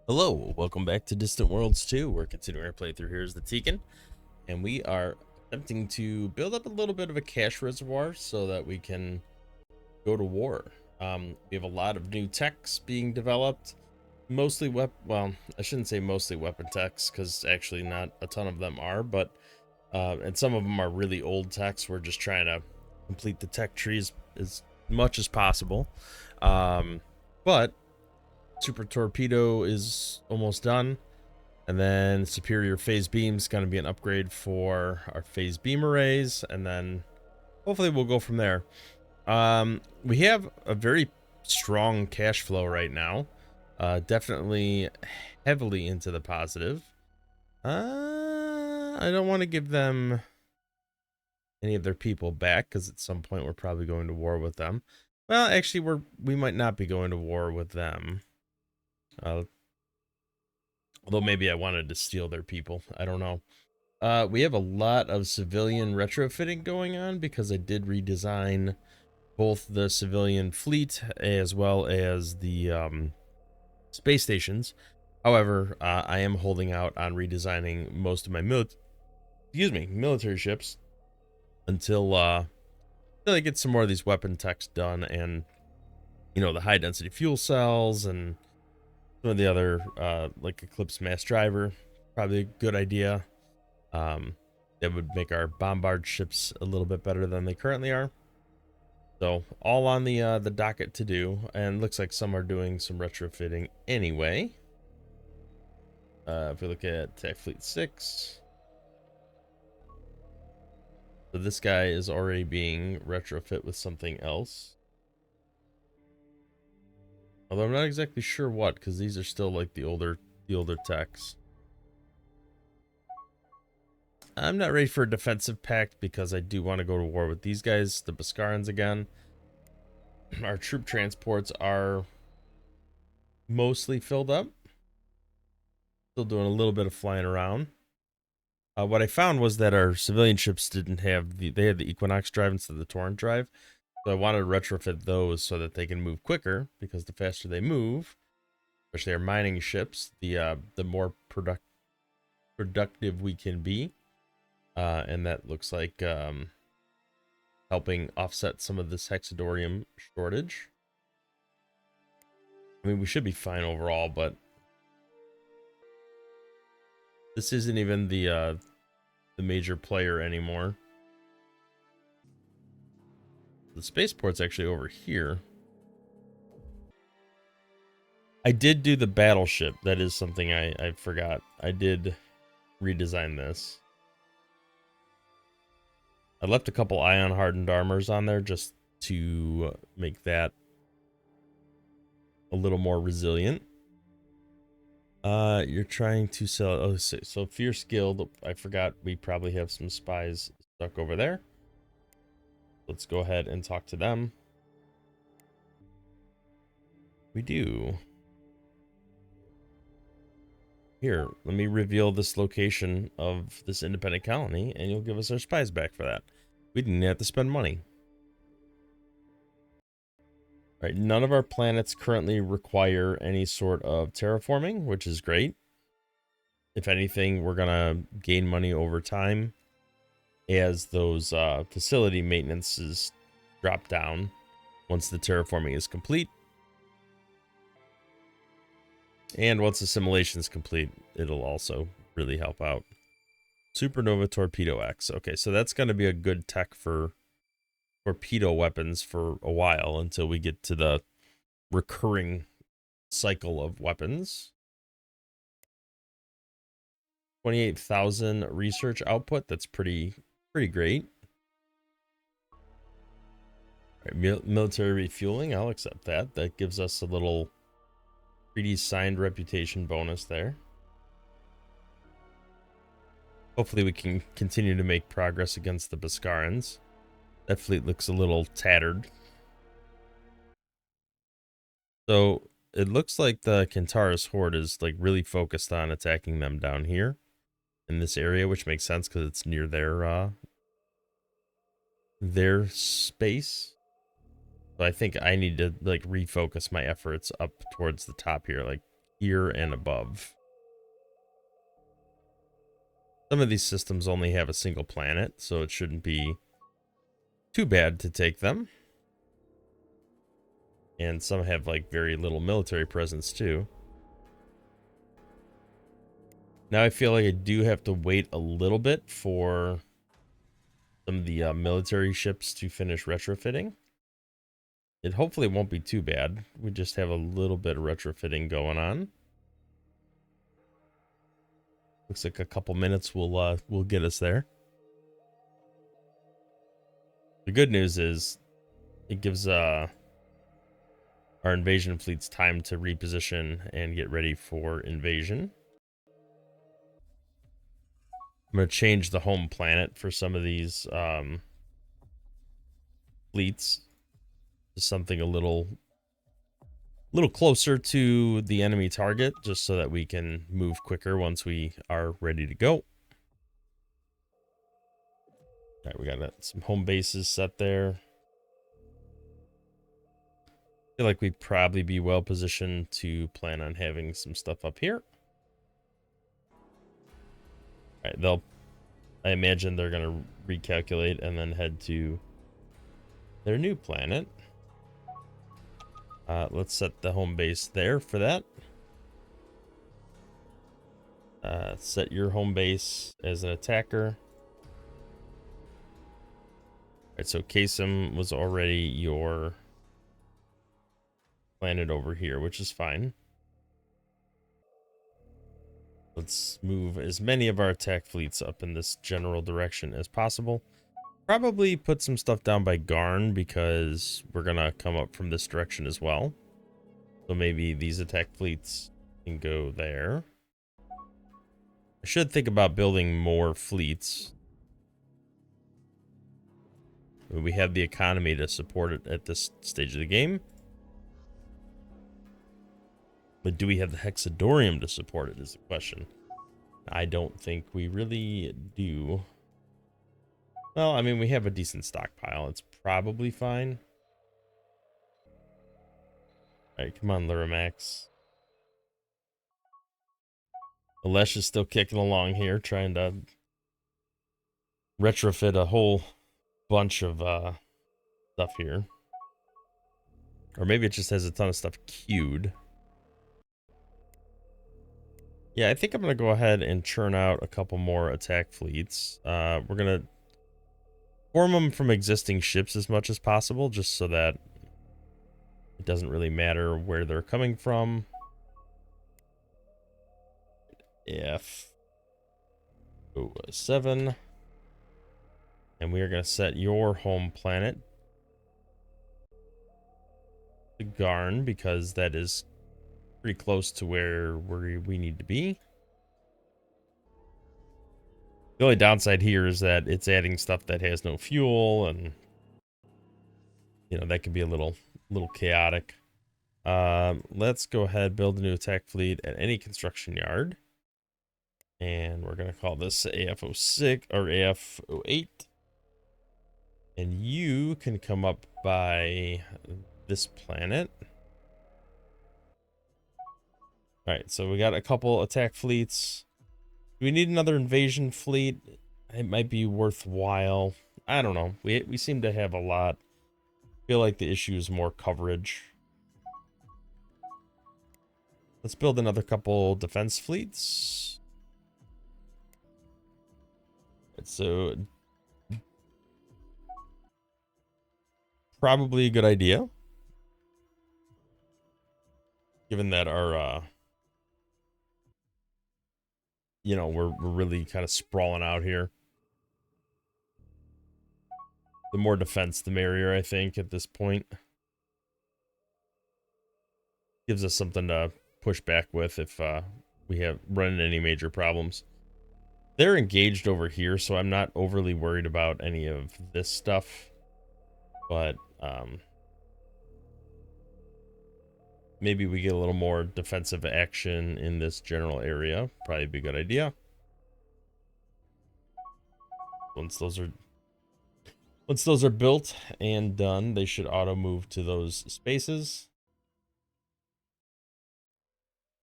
Hello, welcome back to Distant Worlds 2. We're continuing our playthrough here as the Teekan, and we are attempting to build up a little bit of a cash reservoir so that we can go to war. We have a lot of new techs being developed, mostly well, I shouldn't say mostly weapon techs, because actually not a ton of them are, but and some of them are really old techs. We're just trying to complete the tech trees as much as possible. But Super Torpedo is almost done. And then Superior Phase Beam is going to be an upgrade for our Phase Beam arrays. And then hopefully we'll go from there. We have a very strong cash flow right now. Definitely heavily into the positive. I don't want to give them any of their people back because at some point we're probably going to war with them. Well, actually, we might not be going to war with them. Although maybe I wanted to steal their people. I don't know. We have a lot of civilian retrofitting going on because I did redesign both the civilian fleet as well as the space stations. However, I am holding out on redesigning most of my military ships until I get some more of these weapon techs done, and the high density fuel cells and some of the other like Eclipse Mass Driver, probably a good idea. That would make our bombard ships a little bit better than they currently are. So all on the docket to do, and looks like some are doing some retrofitting anyway. If we look at Tech Fleet 6, so this guy is already being retrofit with something else. Although I'm not exactly sure what, because these are still like the older techs. I'm not ready for a defensive pact because I do want to go to war with these guys, the Beskarians again. Our troop transports are mostly filled up. Still doing a little bit of flying around. What I found was that our civilian ships didn't have they had the Equinox drive instead of the Torrent drive. So I wanted to retrofit those so that they can move quicker, because the faster they move, especially our mining ships, the more productive we can be. And that looks like helping offset some of this hexadorium shortage. I mean, we should be fine overall, but this isn't even the major player anymore. The spaceport's actually over here. I did do the battleship. That is something I forgot. I did redesign this. I left a couple ion hardened armors on there just to make that a little more resilient. You're trying to sell. Oh, so Fierce Guild. I forgot we probably have some spies stuck over there. Let's go ahead and talk to them. We do. Here, let me reveal this location of this independent colony, and you'll give us our spies back for that. We didn't have to spend money. All right, none of our planets currently require any sort of terraforming, which is great. If anything, we're gonna gain money over time as those facility maintenances drop down once the terraforming is complete. And once the simulation is complete, it'll also really help out. Supernova Torpedo X. Okay, so that's going to be a good tech for torpedo weapons for a while until we get to the recurring cycle of weapons. 28,000 research output. That's pretty great. All right, military refueling. I'll accept that. That gives us a little treaty signed reputation bonus there. Hopefully we can continue to make progress against the Beskarians. That fleet looks a little tattered. So it looks like the Kentaurus horde is like really focused on attacking them down here in this area, which makes sense because it's near their space. So I think I need to like refocus my efforts up towards the top here, like here and above. Some of these systems only have a single planet, so it shouldn't be too bad to take them. And some have like very little military presence too. Now I feel like I do have to wait a little bit for some of the military ships to finish retrofitting. It hopefully won't be too bad. We just have a little bit of retrofitting going on. Looks like a couple minutes will get us there. The good news is it gives our invasion fleets time to reposition and get ready for invasion. I'm going to change the home planet for some of these fleets to something a little closer to the enemy target, just so that we can move quicker once we are ready to go. All right, we got some home bases set there. I feel like we'd probably be well positioned to plan on having some stuff up here. All right, I imagine they're gonna recalculate and then head to their new planet. Let's set the home base there for that. Set your home base as an attacker. All right, so Kasem was already your planet over here, which is fine. Let's move as many of our attack fleets up in this general direction as possible. Probably put some stuff down by Garn, because we're gonna come up from this direction as well. So maybe these attack fleets can go there. I should think about building more fleets. We have the economy to support it at this stage of the game. But do we have the Hexadorium to support it is the question. I don't think we really do. Well, I mean, we have a decent stockpile. It's probably fine. All right, come on, Luramax. Alesh is still kicking along here, trying to retrofit a whole bunch of stuff here. Or maybe it just has a ton of stuff queued. Yeah, I think I'm going to go ahead and churn out a couple more attack fleets. We're going to form them from existing ships as much as possible, just so that it doesn't really matter where they're coming from. F07. And we are going to set your home planet to Garn, because that is pretty close to where we need to be. The only downside here is that it's adding stuff that has no fuel, and you know that could be a little chaotic. Let's go ahead, build a new attack fleet at any construction yard, and we're gonna call this AF06 or AF08, and you can come up by this planet. All right, so we got a couple attack fleets. Do we need another invasion fleet? It might be worthwhile. I don't know. We seem to have a lot. I feel like the issue is more coverage. Let's build another couple defense fleets. So probably a good idea, given that our you know, we're really kind of sprawling out here. The more defense, the merrier, I think, at this point. Gives us something to push back with if we have run into any major problems. They're engaged over here, so I'm not overly worried about any of this stuff. But maybe we get a little more defensive action in this general area. Probably be a good idea. Once those are built and done, they should auto move to those spaces.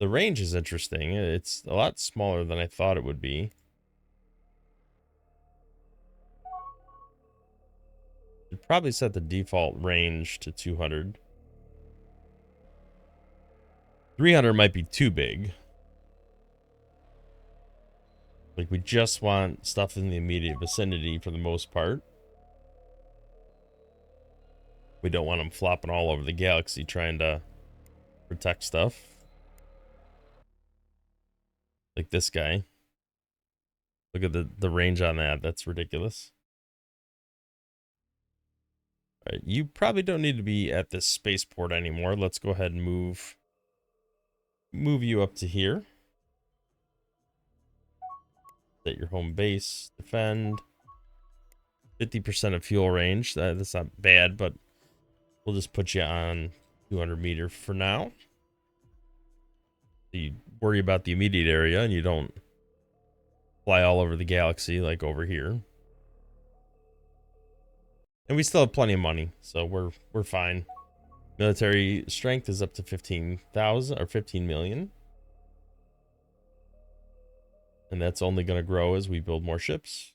The range is interesting. It's a lot smaller than I thought it would be. I'd probably set the default range to 200. 300 might be too big. Like, we just want stuff in the immediate vicinity for the most part. We don't want them flopping all over the galaxy trying to protect stuff. Like this guy. Look at the range on that. That's ridiculous. All right, you probably don't need to be at this spaceport anymore. Let's go ahead and move you up to here. Set your home base. Defend. 50% of fuel range. That's not bad, but we'll just put you on 200 meter for now. So you worry about the immediate area and you don't fly all over the galaxy like over here. And we still have plenty of money, so we're fine. Military strength is up to 15,000 or 15 million. And that's only going to grow as we build more ships.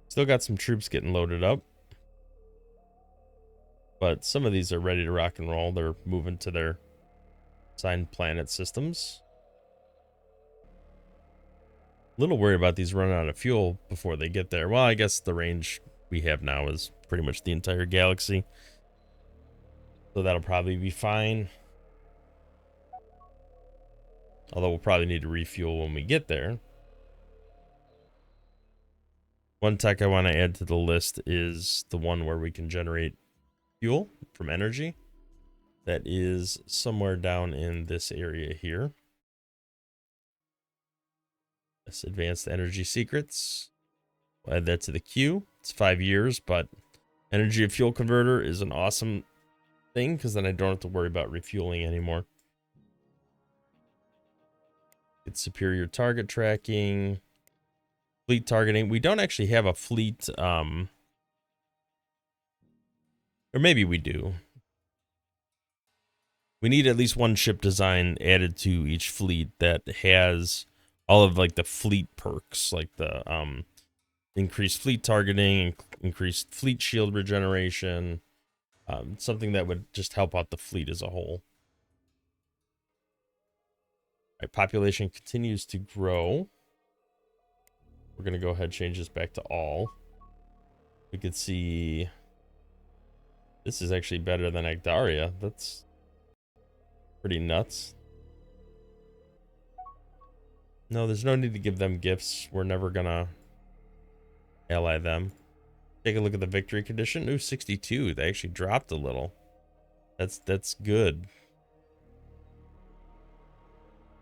Still got some troops getting loaded up. But some of these are ready to rock and roll. They're moving to their assigned planet systems. A little worried about these running out of fuel before they get there. Well, I guess the range we have now is pretty much the entire galaxy. So that'll probably be fine. Although we'll probably need to refuel when we get there. One tech I want to add to the list is the one where we can generate fuel from energy. That is somewhere down in this area here. This advanced energy secrets. We'll add that to the queue. It's 5 years, but energy to fuel converter is an awesome thing because then I don't have to worry about refueling anymore. It's superior target tracking, fleet targeting. We don't actually have a fleet, or maybe we do. We need at least one ship design added to each fleet that has all of like the fleet perks, like the increased fleet targeting, increased fleet shield regeneration, something that would just help out the fleet as a whole. All right, population continues to grow. We're going to go ahead and change this back to all. We could see this is actually better than Agdaria. That's pretty nuts. No, there's no need to give them gifts. We're never going to ally them. Take a look at the victory condition. Ooh, 62. They actually dropped a little. That's good.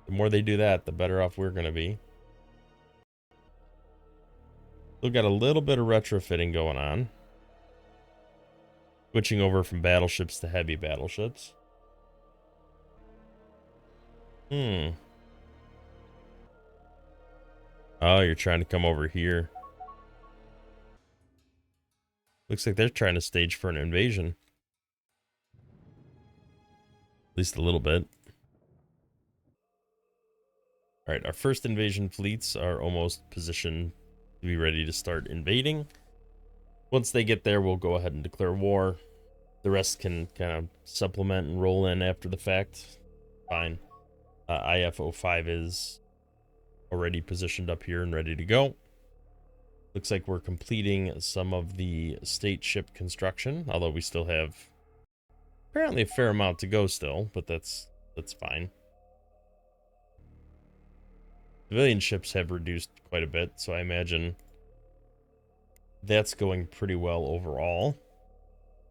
The more they do that, the better off we're going to be. Still got a little bit of retrofitting going on. Switching over from battleships to heavy battleships. Oh, you're trying to come over here. Looks like they're trying to stage for an invasion. At least a little bit. All right, our first invasion fleets are almost positioned to be ready to start invading. Once they get there, we'll go ahead and declare war. The rest can kind of supplement and roll in after the fact. Fine. IF-05 is already positioned up here and ready to go. Looks like we're completing some of the state ship construction, although we still have apparently a fair amount to go still, but that's fine. Civilian ships have reduced quite a bit, so I imagine that's going pretty well overall.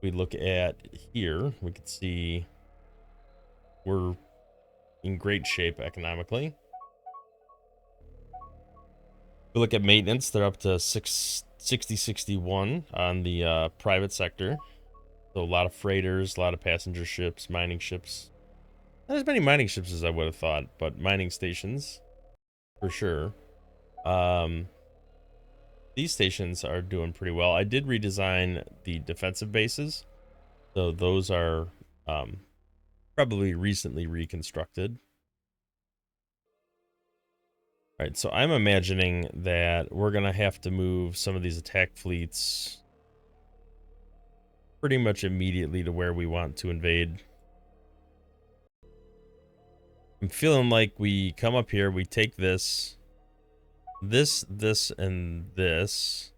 We look at here, we can see we're in great shape economically. We look at maintenance, they're up to 60-61 on the private sector. So a lot of freighters, a lot of passenger ships, mining ships. Not as many mining ships as I would have thought, but mining stations for sure. These stations are doing pretty well. I did redesign the defensive bases. So those are Um, probably recently reconstructed. All right, so I'm imagining that we're gonna have to move some of these attack fleets pretty much immediately to where we want to invade. I'm feeling like we come up here, we take this, and this,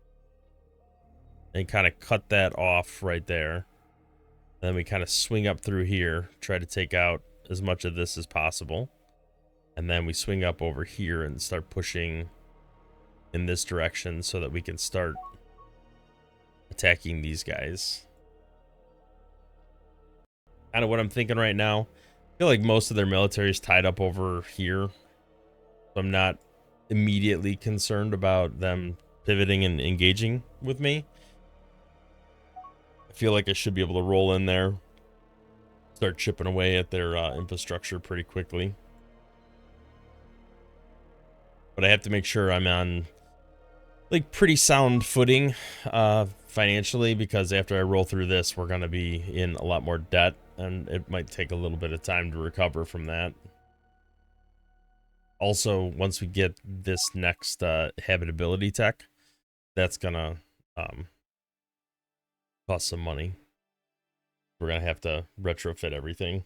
and kind of cut that off right there. And then we kind of swing up through here, try to take out as much of this as possible. And then we swing up over here and start pushing in this direction so that we can start attacking these guys. Kind of what I'm thinking right now. I feel like most of their military is tied up over here. So I'm not immediately concerned about them pivoting and engaging with me. I feel like I should be able to roll in there, start chipping away at their infrastructure pretty quickly. But I have to make sure I'm on like pretty sound footing financially, because after I roll through this, we're going to be in a lot more debt, and it might take a little bit of time to recover from that. Also, once we get this next habitability tech, that's going to cost some money. We're going to have to retrofit everything,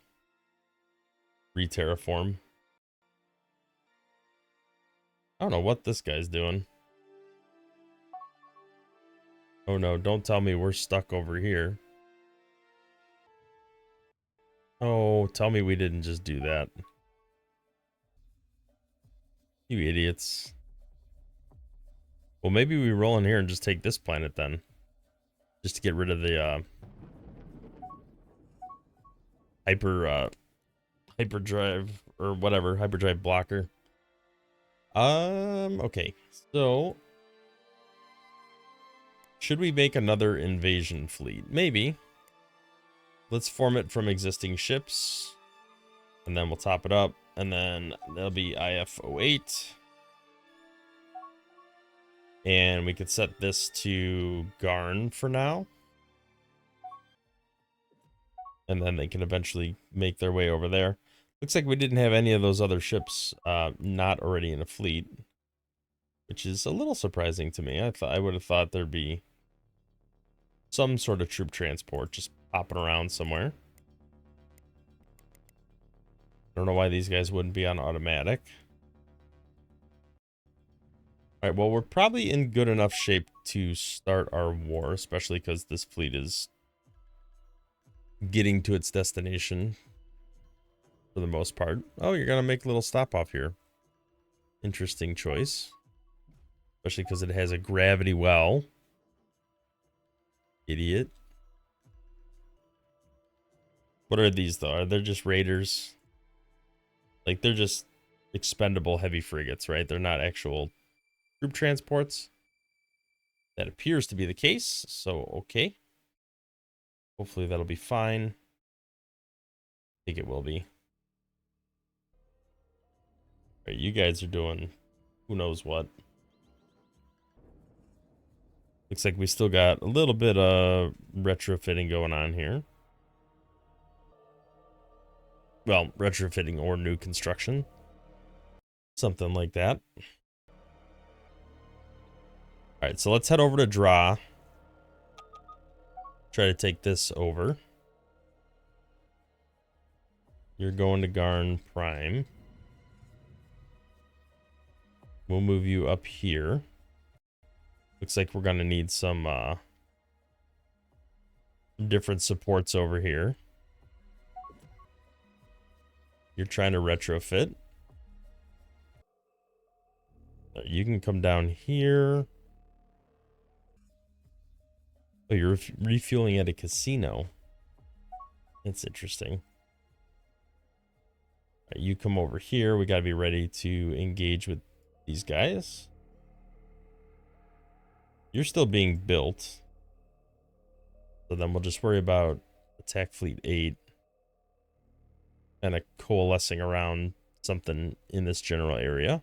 re-terraform. I don't know what this guy's doing. Oh no, don't tell me we're stuck over here. Oh, tell me we didn't just do that. You idiots. Well, maybe we roll in here and just take this planet then. Just to get rid of the hyperdrive or whatever, hyperdrive blocker. Okay. So should we make another invasion fleet? Maybe. Let's form it from existing ships. And then we'll top it up. And then that'll be IF-08. And we could set this to Garn for now. And then they can eventually make their way over there. Looks like we didn't have any of those other ships not already in a fleet, which is a little surprising to me. I would have thought there'd be some sort of troop transport just popping around somewhere. I don't know why these guys wouldn't be on automatic. All right, well, we're probably in good enough shape to start our war, especially because this fleet is getting to its destination for the most part. Oh, you're gonna make a little stop off here. Interesting choice. Especially because it has a gravity well. Idiot. What are these, though? Are they just raiders? Like, they're just expendable heavy frigates, right? They're not actual troop transports. That appears to be the case, so okay. Hopefully that'll be fine. I think it will be. All right, you guys are doing who knows what. Looks like we still got a little bit of retrofitting going on here. Well, retrofitting or new construction. Something like that. All right, so let's head over to Draw. Try to take this over. You're going to Garn Prime. We'll move you up here. Looks like we're going to need some different supports over here. You're trying to retrofit. You can come down here. Oh, you're refueling at a casino. That's interesting. Right, you come over here. We got to be ready to engage with these guys. You're still being built. So then we'll just worry about Attack Fleet 8. Kind of coalescing around something in this general area.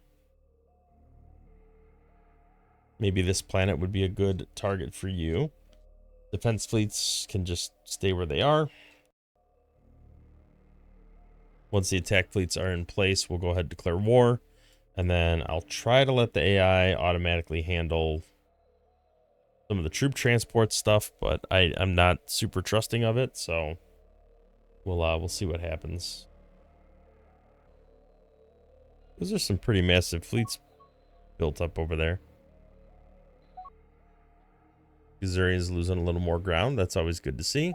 Maybe this planet would be a good target for you. Defense fleets can just stay where they are. Once the attack fleets are in place, we'll go ahead and declare war. And then I'll try to let the AI automatically handle some of the troop transport stuff, but I'm not super trusting of it, so we'll see what happens. Those are some pretty massive fleets built up over there. Gazurian's losing a little more ground. That's always good to see.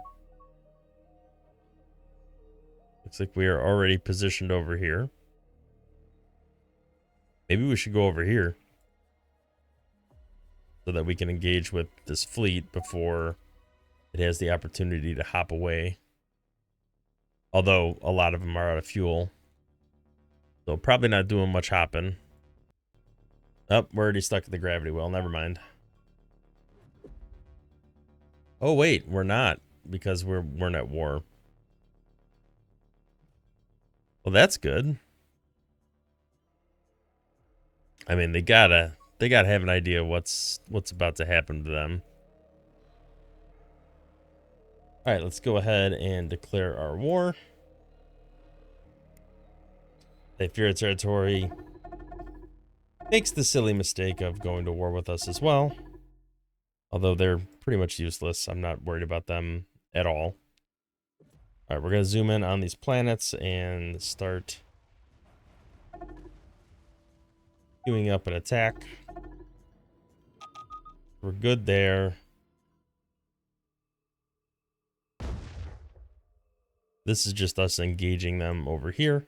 Looks like we are already positioned over here. Maybe we should go over here so that we can engage with this fleet before it has the opportunity to hop away. Although a lot of them are out of fuel. So probably not doing much hopping. Oh, we're already stuck at the gravity well. Never mind. Oh, wait, we're not. Because we're at war. Well, that's good. I mean, they gotta have an idea what's about to happen to them. All right, let's go ahead and declare our war. They fear a territory. Makes the silly mistake of going to war with us as well. Although they're pretty much useless. I'm not worried about them at all. All right, we're going to zoom in on these planets and start queuing up an attack. We're good there. This is just us engaging them over here,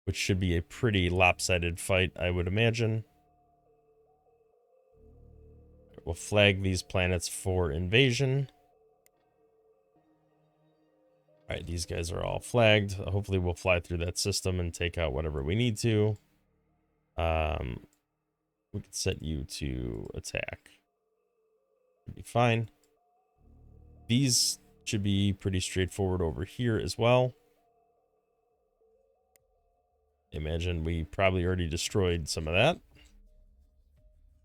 which should be a pretty lopsided fight, I would imagine. We'll flag these planets for invasion. All right, these guys are all flagged. Hopefully we'll fly through that system and take out whatever we need to. We can set you to attack. Should be fine. These should be pretty straightforward over here as well. Imagine we probably already destroyed some of that.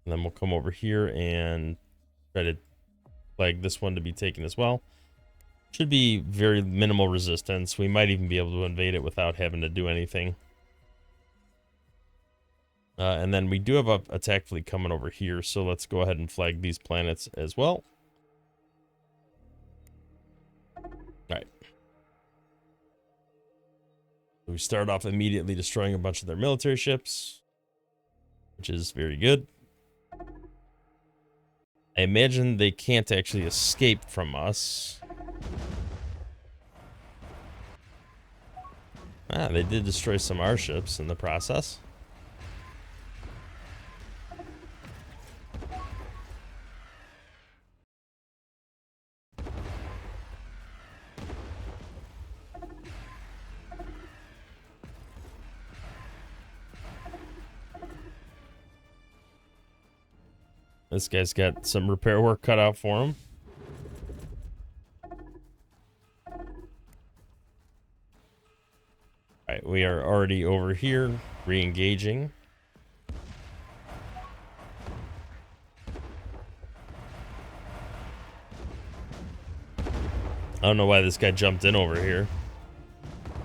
And then we'll come over here and try to flag this one to be taken as well. Should be very minimal resistance. We might even be able to invade it without having to do anything. And then we do have an attack fleet coming over here, so let's go ahead and flag these planets as well. Alright. We start off immediately destroying a bunch of their military ships, which is very good. I imagine they can't actually escape from us. Ah, they did destroy some of our ships in the process. This guy's got some repair work cut out for him. Alright, we are already over here, re-engaging. I don't know why this guy jumped in over here.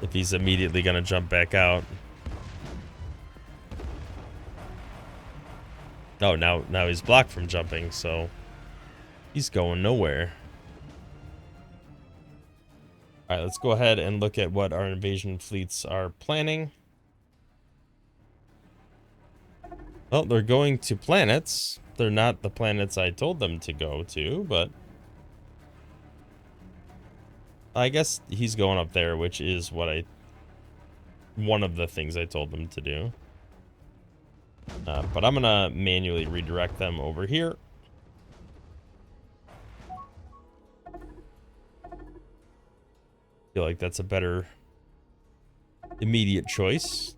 If he's immediately gonna jump back out. Oh, now he's blocked from jumping, so he's going nowhere. All right, let's go ahead and look at what our invasion fleets are planning. Well, they're going to planets. They're not the planets I told them to go to, but I guess he's going up there, which is one of the things I told them to do. But I'm gonna manually redirect them over here. Feel like that's a better immediate choice.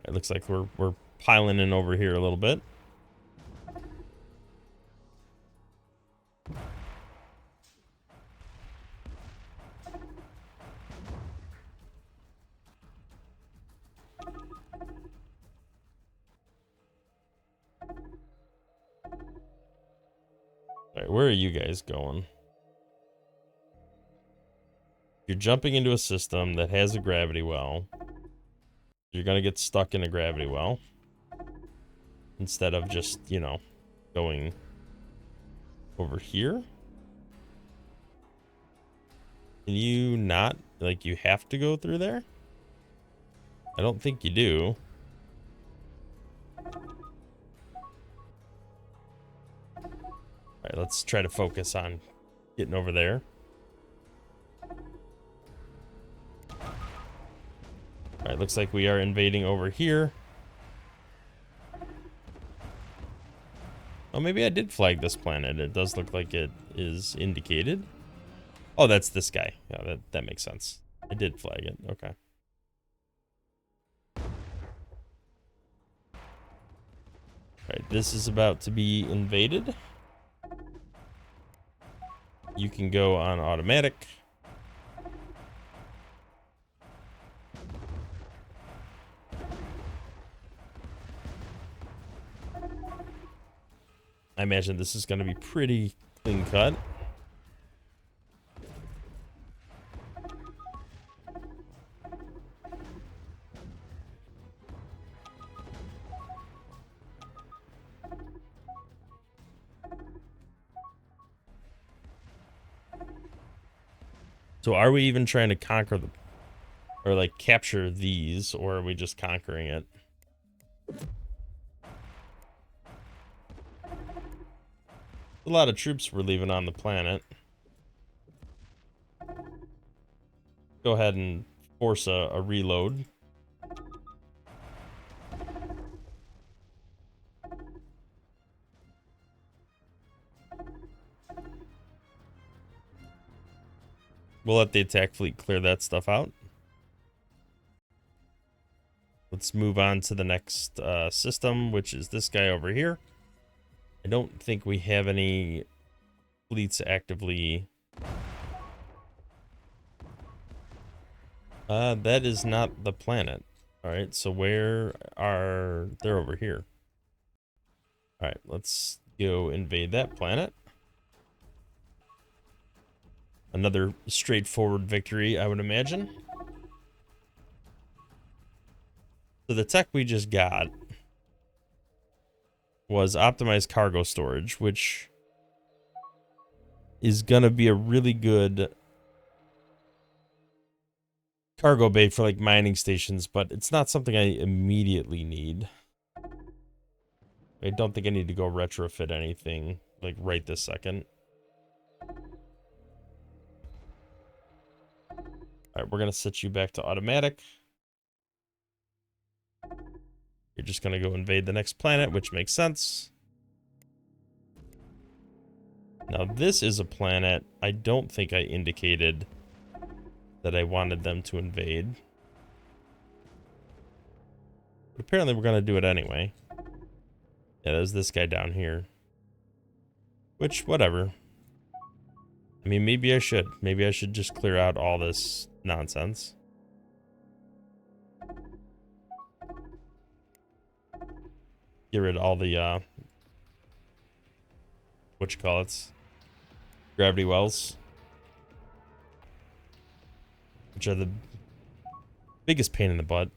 It looks like we're piling in over here a little bit. right, where are you guys going? You're jumping into a system that has a gravity well. You're gonna get stuck in a gravity well. Instead of just, you know, going over here. Can you not, like, you have to go through there? I don't think you do. Alright, let's try to focus on getting over there. Alright, looks like we are invading over here. Oh, maybe I did flag this planet. It does look like it is indicated. Oh, that's this guy. Yeah, that makes sense. I did flag it. Okay. Alright, this is about to be invaded. You can go on automatic. I imagine this is going to be pretty clean cut. So are we even trying to conquer the, or like capture these, or are we just conquering it? A lot of troops were leaving on the planet. Go ahead and force a reload. We'll let the attack fleet clear that stuff out. Let's move on to the next system, which is this guy over here. I don't think we have any fleets actively. That is not the planet. All right, so where are... They're over here. All right, let's go invade that planet. Another straightforward victory, I would imagine. So the tech we just got was optimized cargo storage, which is going to be a really good cargo bay for like mining stations, but it's not something I immediately need. I don't think I need to go retrofit anything like right this second. All right, we're going to set you back to automatic. You're just going to go invade the next planet, which makes sense. Now, this is a planet I don't think I indicated that I wanted them to invade. But apparently we're going to do it anyway. Yeah, there's this guy down here. Which, whatever. I mean, maybe I should. Maybe I should just clear out all this nonsense. Get rid of all the, gravity wells. Which are the biggest pain in the butt.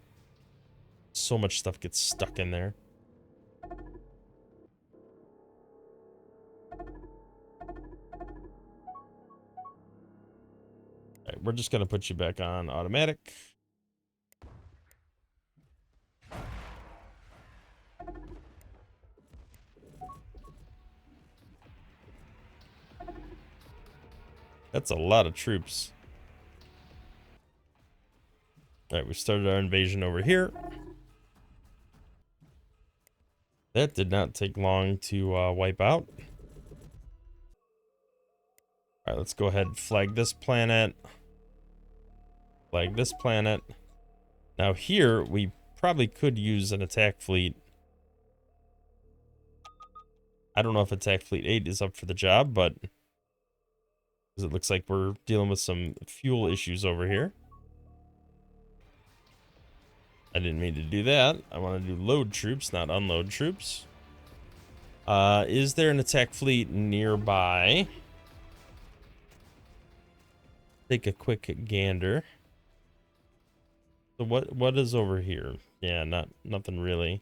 So much stuff gets stuck in there. Alright, we're just gonna put you back on automatic. That's a lot of troops. Alright, we started our invasion over here. That did not take long to wipe out. Alright, let's go ahead and flag this planet. Flag this planet. Now here, we probably could use an attack fleet. I don't know if attack fleet 8 is up for the job, but... because it looks like we're dealing with some fuel issues over here. I didn't mean to do that. I want to do load troops, not unload troops. Is there an attack fleet nearby? Take a quick gander. So what is over here? Yeah, nothing really.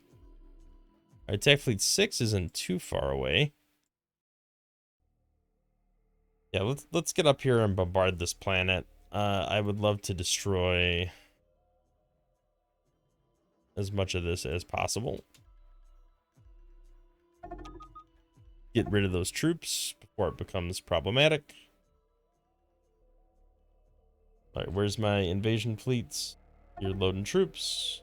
Attack fleet 6 isn't too far away. Yeah, let's get up here and bombard this planet. I would love to destroy as much of this as possible. Get rid of those troops before it becomes problematic. All right, where's my invasion fleets? You're loading troops.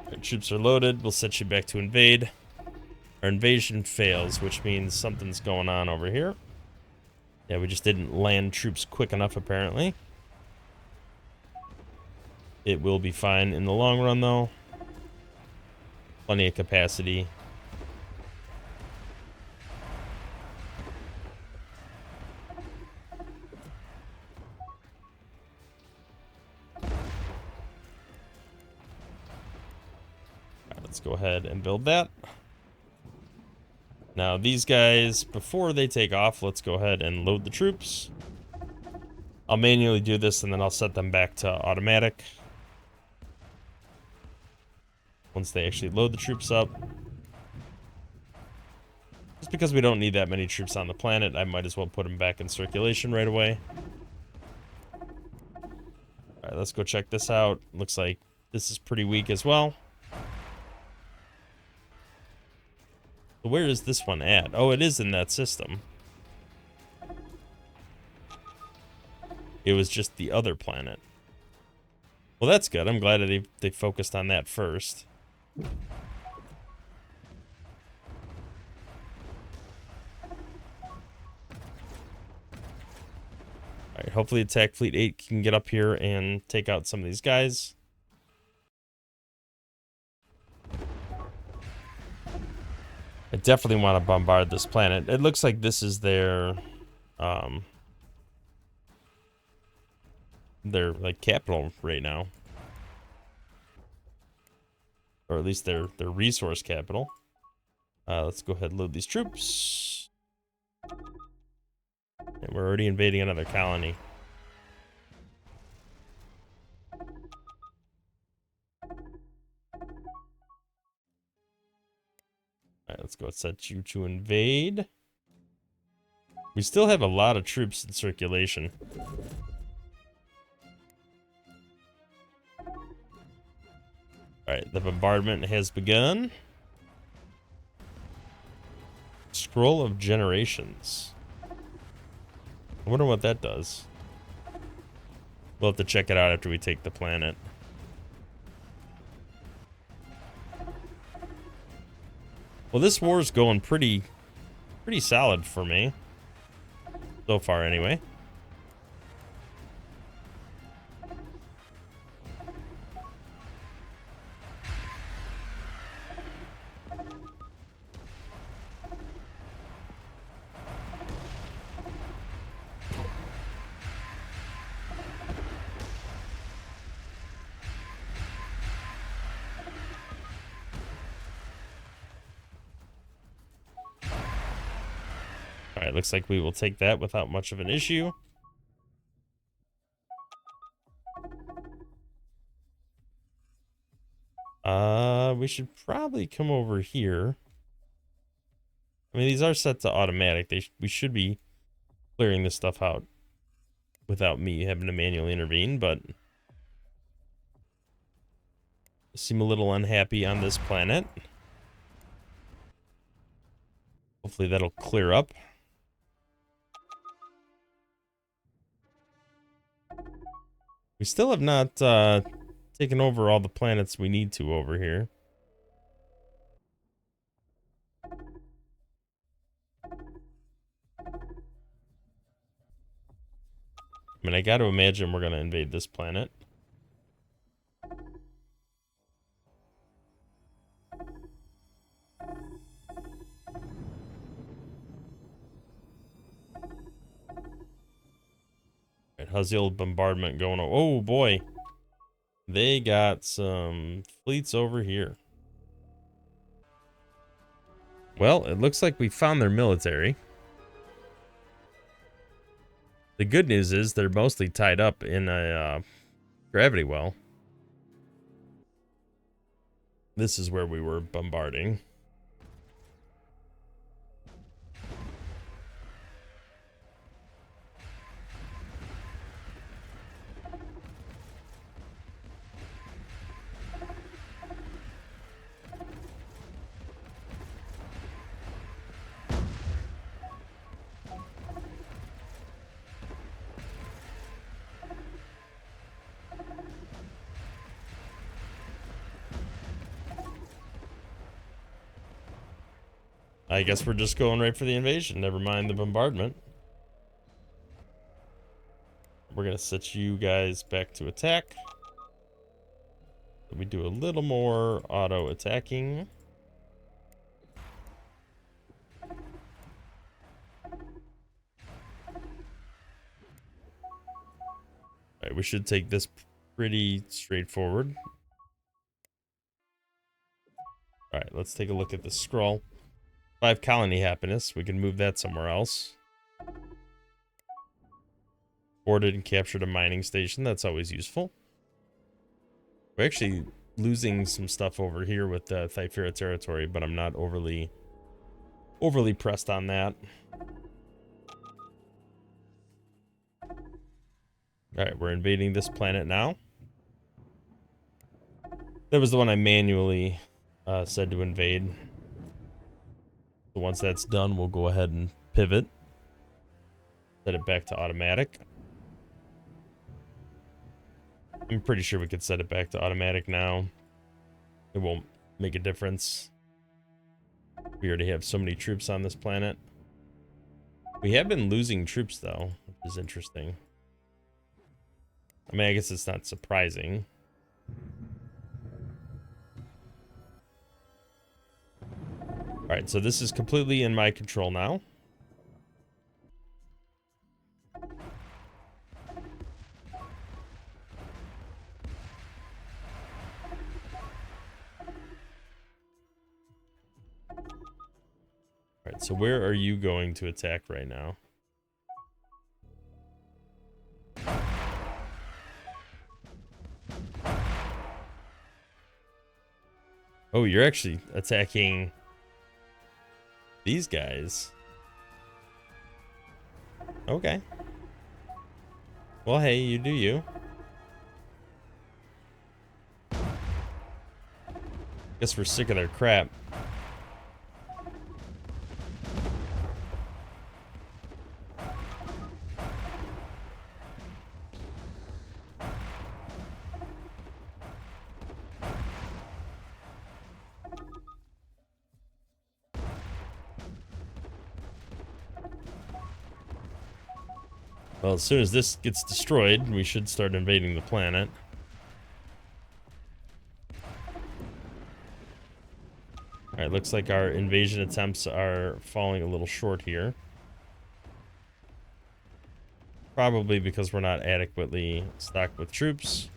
Right, troops are loaded. We'll set you back to invade. Our invasion fails, which means something's going on over here. Yeah, we just didn't land troops quick enough, apparently. It will be fine in the long run, though. Plenty of capacity. Right, let's go ahead and build that. Now, these guys, before they take off, let's go ahead and load the troops. I'll manually do this, and then I'll set them back to automatic. Once they actually load the troops up. Just because we don't need that many troops on the planet, I might as well put them back in circulation right away. Alright, let's go check this out. Looks like this is pretty weak as well. So where is this one at? Oh, it is in that system. It was just the other planet. Well, that's good. I'm glad that they focused on that first. Alright, hopefully Attack Fleet 8 can get up here and take out some of these guys. I definitely want to bombard this planet. It looks like this is their like capital right now. Or at least their resource capital. Let's go ahead and load these troops. And we're already invading another colony. Alright, let's go set you to invade. We still have a lot of troops in circulation. Alright, the bombardment has begun. Scroll of Generations. I wonder what that does. We'll have to check it out after we take the planet. Well, this war's going pretty solid for me. So far, anyway. Alright, looks like we will take that without much of an issue. We should probably come over here. I mean, these are set to automatic. We should be clearing this stuff out without me having to manually intervene, but I seem a little unhappy on this planet. Hopefully that'll clear up. We still have not taken over all the planets we need to over here. I mean, I got to imagine we're going to invade this planet. How's the old bombardment going? Oh boy. They got some fleets over here. Well, it looks like we found their military. The good news is they're mostly tied up in a gravity well. This is where we were bombarding. I guess we're just going right for the invasion. Never mind the bombardment. We're going to set you guys back to attack. We do a little more auto attacking. Alright, we should take this pretty straightforward. Alright, let's take a look at the scroll. 5 colony happiness. We can move that somewhere else. Boarded and captured a mining station. That's always useful. We're actually losing some stuff over here with the Thyphera territory, but I'm not overly pressed on that. Alright, we're invading this planet now. That was the one I manually said to invade. So once that's done, we'll go ahead and pivot. Set it back to automatic. I'm pretty sure we could set it back to automatic now. It won't make a difference. We already have so many troops on this planet. We have been losing troops, though, which is interesting. I mean, I guess it's not surprising. Alright, so this is completely in my control now. Alright, so where are you going to attack right now? Oh, you're actually attacking these guys. Okay. Well, hey, you do you. Guess we're sick of their crap. Well, as soon as this gets destroyed, we should start invading the planet. Alright, looks like our invasion attempts are falling a little short here. Probably because we're not adequately stocked with troops.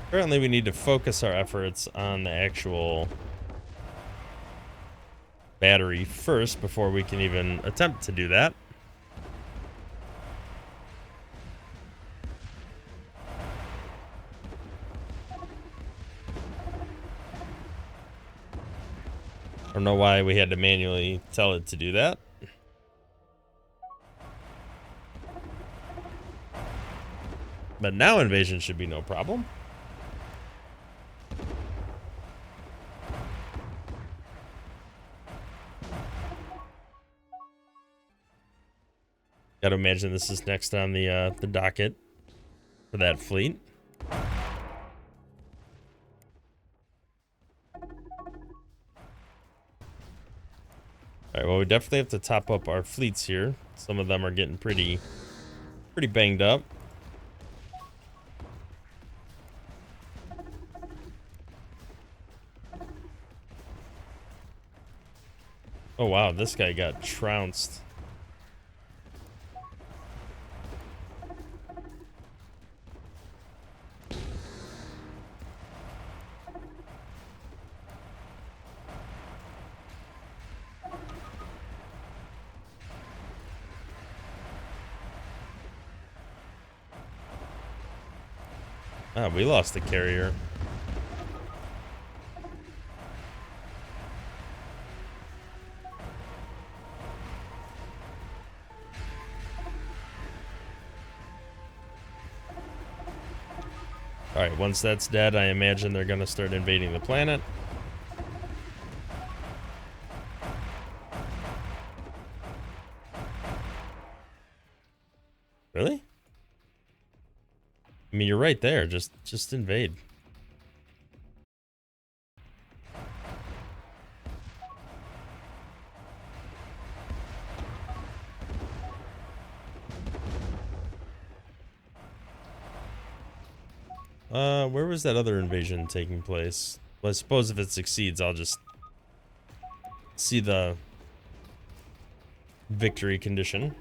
Apparently we need to focus our efforts on the actual battery first before we can even attempt to do that. I don't know why we had to manually tell it to do that. But now invasion should be no problem. Gotta imagine this is next on the docket for that fleet. Alright, well, we definitely have to top up our fleets here. Some of them are getting pretty Pretty banged up. Oh wow, this guy got trounced. Ah, we lost the carrier. Alright, once that's dead, I imagine they're gonna start invading the planet. Really? I mean, you're right there. Just invade. Where was that other invasion taking place? Well, I suppose if it succeeds, I'll just see the victory condition.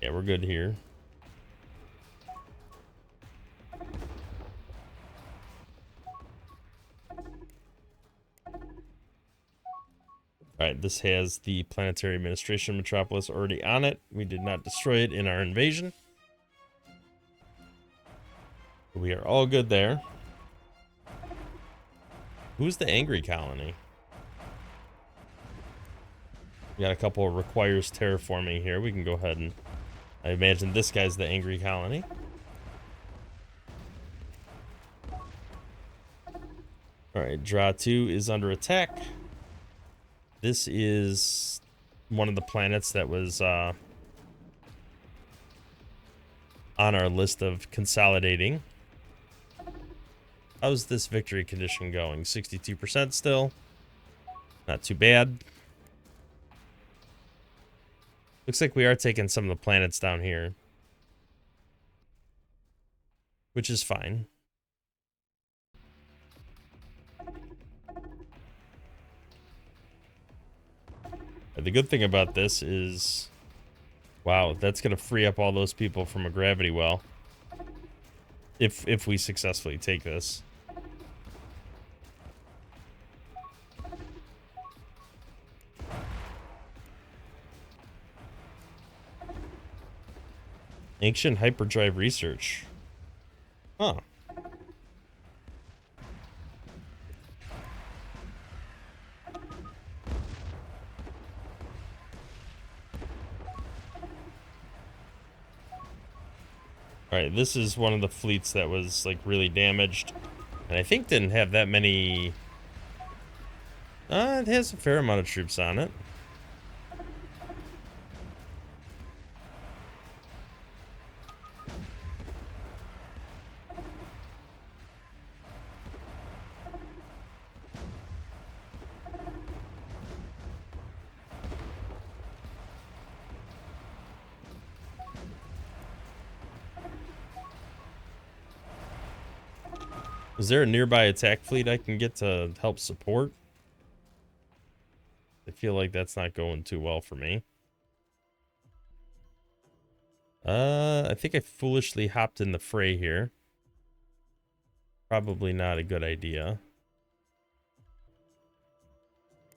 Yeah, we're good here. Alright, this has the Planetary Administration Metropolis already on it. We did not destroy it in our invasion. We are all good there. Who's the angry colony? We got a couple of requires terraforming here. We can go ahead and... I imagine this guy's the angry colony. Alright, Draw 2 is under attack. This is one of the planets that was on our list of consolidating. How's this victory condition going? 62% still. Not too bad. Looks like we are taking some of the planets down here, which is fine. The good thing about this is, wow, that's going to free up all those people from a gravity well. If we successfully take this. Ancient hyperdrive research. Huh. Alright, this is one of the fleets that was, like, really damaged. And I think didn't have that many... it has a fair amount of troops on it. Is there a nearby attack fleet I can get to help support? I feel like that's not going too well for me. I think I foolishly hopped in the fray here. Probably not a good idea.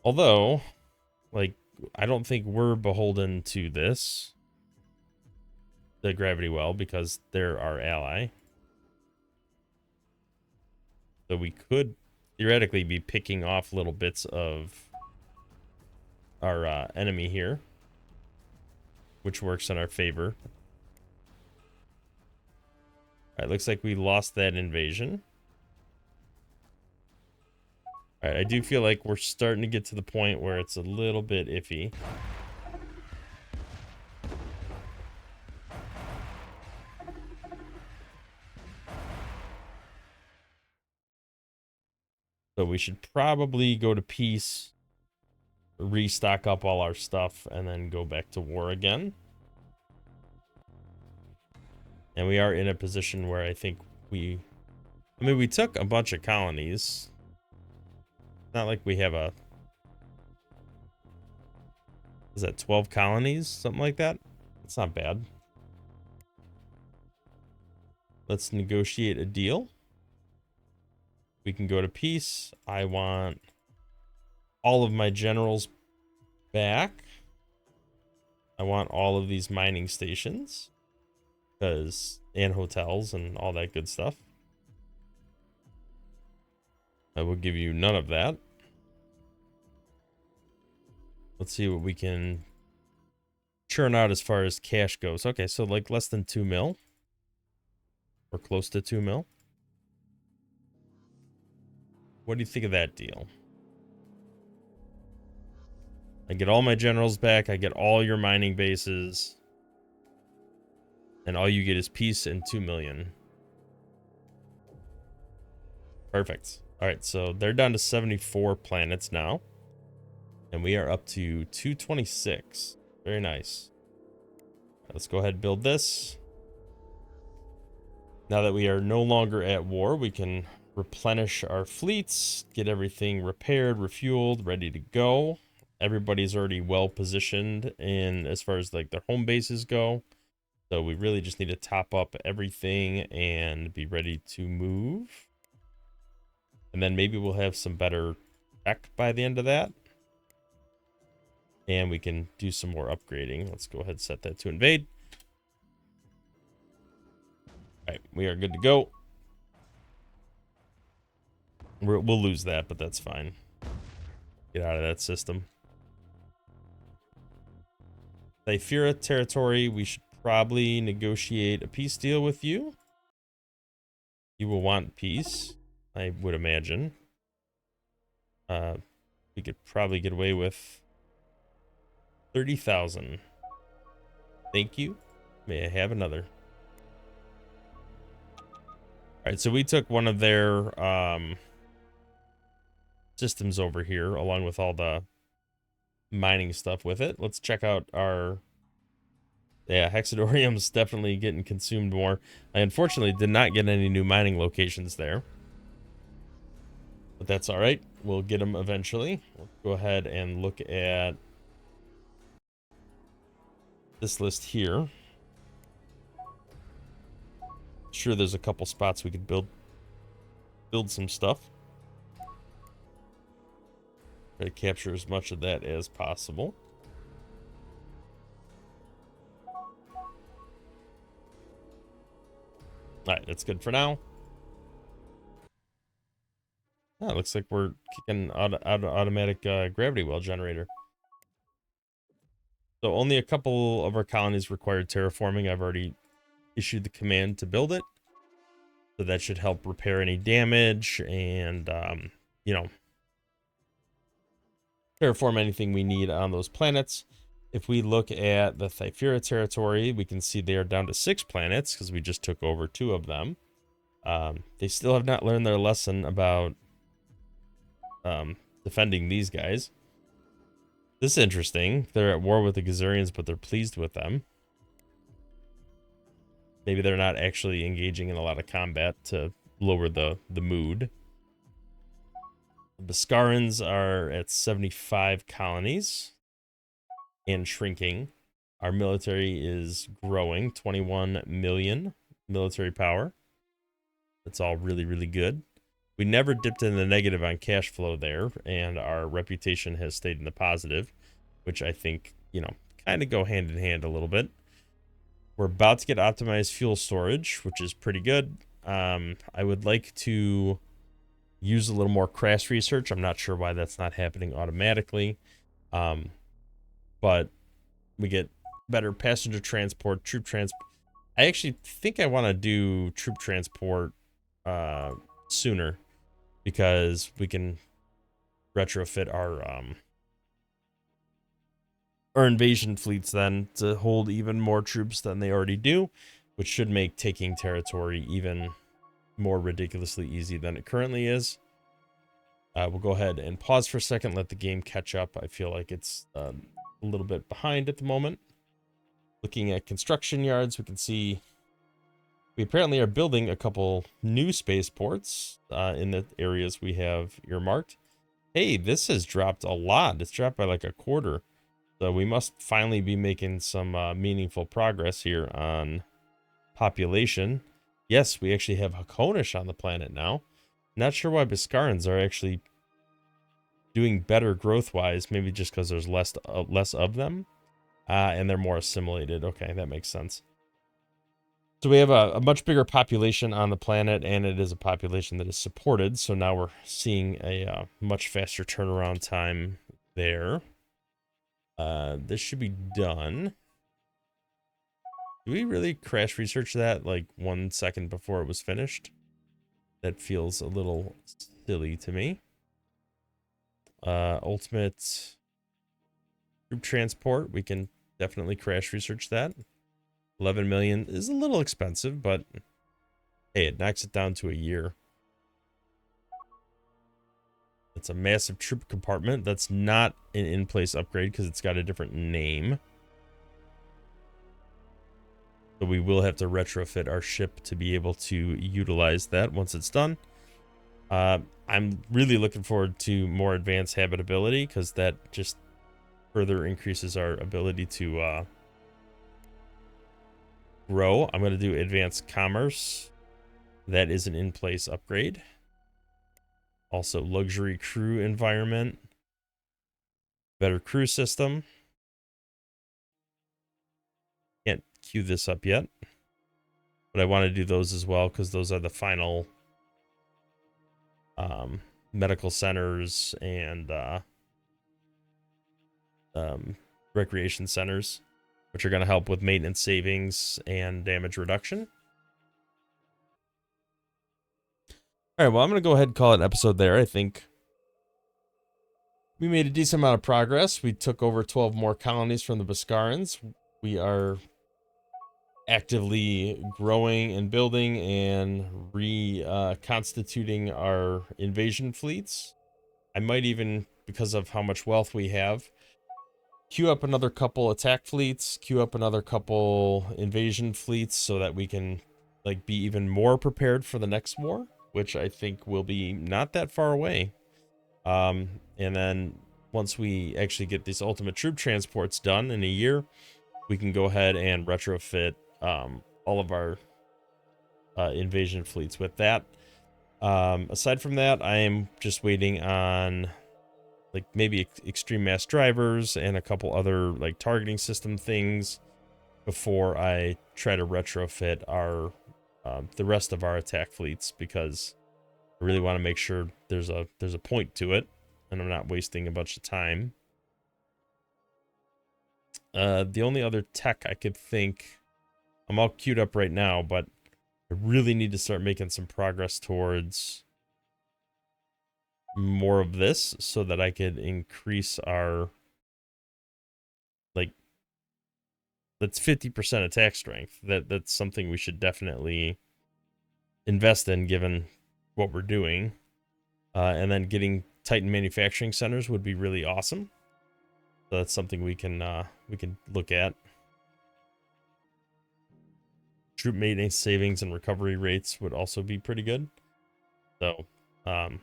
Although, like, I don't think we're beholden to this. The gravity well, because they're our ally. So we could theoretically be picking off little bits of our enemy here, which works in our favor. All right, looks like we lost that invasion. All right, I do feel like we're starting to get to the point where it's a little bit iffy. So we should probably go to peace restock up all our stuff and then go back to war again. And we are in a position where I think we took a bunch of colonies. Not like we have a, is that 12 colonies? Something like that? It's not bad. Let's negotiate a deal. We can go to peace. I want all of my generals back. I want all of these mining stations. And hotels and all that good stuff. I will give you none of that. Let's see what we can churn out as far as cash goes. Okay, so like less than 2 mil. Or close to 2 mil. What do you think of that deal? I get all my generals back. I get all your mining bases. And all you get is peace and 2 million. Perfect. All right, so they're down to 74 planets now. And we are up to 226. Very nice. Let's go ahead and build this. Now that we are no longer at war, we can replenish our fleets, get everything repaired, refueled, ready to go. Everybody's already well positioned in as far as like their home bases go. So we really just need to top up everything and be ready to move. And then maybe we'll have some better tech by the end of that. And we can do some more upgrading. Let's go ahead and set that to invade. All right, we are good to go. We'll lose that, but that's fine. Get out of that system. Thyfira territory, we should probably negotiate a peace deal with you. You will want peace, I would imagine. We could probably get away with 30,000. Thank you. May I have another? All right, so we took one of their systems over here, along with all the mining stuff with it. Let's check out our... Yeah, Hexadorium's definitely getting consumed more. I unfortunately did not get any new mining locations there. But that's all right. We'll get them eventually. Let's go ahead and look at this list here. Sure, there's a couple spots we could build some stuff. Try to capture as much of that as possible. All right, that's good for now. Oh, it looks like we're kicking automatic gravity well generator. So only a couple of our colonies required terraforming. I've already issued the command to build it. So that should help repair any damage and, you know, terraform anything we need on those planets. If we look at the Thyfira territory, we can see they are down to 6 planets because we just took over 2 of them. They still have not learned their lesson about defending these guys. This is interesting. They're at war with the Gazarians, but they're pleased with them. Maybe they're not actually engaging in a lot of combat to lower the mood. The Bascarans are at 75 colonies and shrinking. Our military is growing, 21 million military power. That's all really, really good. We never dipped in the negative on cash flow there, and our reputation has stayed in the positive, which I think, you know, kind of go hand in hand a little bit. We're about to get optimized fuel storage, which is pretty good. I would like to use a little more crash research. I'm not sure why that's not happening automatically. But we get better passenger transport, troop transport. I actually think I want to do troop transport sooner because we can retrofit our invasion fleets then to hold even more troops than they already do, which should make taking territory even more ridiculously easy than it currently is. We'll go ahead and pause for a second, let the game catch up. I feel like it's a little bit behind at the moment. Looking at construction yards, we can see we apparently are building a couple new spaceports in the areas we have earmarked. Hey, this has dropped a lot. It's dropped by like a quarter. So we must finally be making some meaningful progress here on population. Yes, we actually have Hakonish on the planet now. Not sure why Biscarans are actually doing better growth-wise. Maybe just because there's less of them. And they're more assimilated. Okay, that makes sense. So we have a much bigger population on the planet, and it is a population that is supported. So now we're seeing a much faster turnaround time there. This should be done. Do we really crash research that like 1 second before it was finished? That feels a little silly to me. Ultimate troop transport, we can definitely crash research that. 11 million is a little expensive, but hey, it knocks it down to a year. It's a massive troop compartment. That's not an in-place upgrade because it's got a different name. So we will have to retrofit our ship to be able to utilize that once it's done. I'm really looking forward to more advanced habitability because that just further increases our ability to grow. I'm going to do advanced commerce. That is an in-place upgrade. Also, luxury crew environment. Better crew system. Can't queue this up yet. But I want to do those as well because those are the final medical centers and recreation centers, which are going to help with maintenance savings and damage reduction. All right, well, I'm going to go ahead and call it an episode there. I think we made a decent amount of progress. We took over 12 more colonies from the Biscarans. We are actively growing and building and reconstituting our invasion fleets. I might even, because of how much wealth we have, queue up another couple attack fleets, queue up another couple invasion fleets so that we can like be even more prepared for the next war, which I think will be not that far away. And then once we actually get these ultimate troop transports done in a year, we can go ahead and retrofit all of our invasion fleets with that. Aside from that, I am just waiting on like maybe extreme mass drivers and a couple other like targeting system things before I try to retrofit our the rest of our attack fleets, because I really want to make sure there's a point to it and I'm not wasting a bunch of time. The only other tech I could think, I'm all queued up right now, but I really need to start making some progress towards more of this so that I could increase our, like, that's 50% attack strength. That's something we should definitely invest in given what we're doing. And then getting Titan manufacturing centers would be really awesome. So that's something we can look at. Troop maintenance savings and recovery rates would also be pretty good. So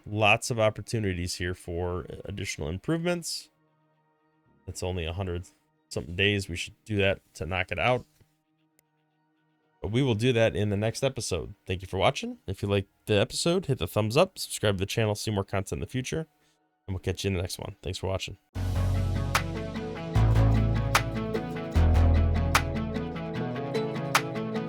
lots of opportunities here for additional improvements. It's only 100 something days. We should do that to knock it out. But we will do that in the next episode. Thank you for watching. If you liked the episode, hit the thumbs up, subscribe to the channel, see more content in the future, and we'll catch you in the next one. Thanks for watching.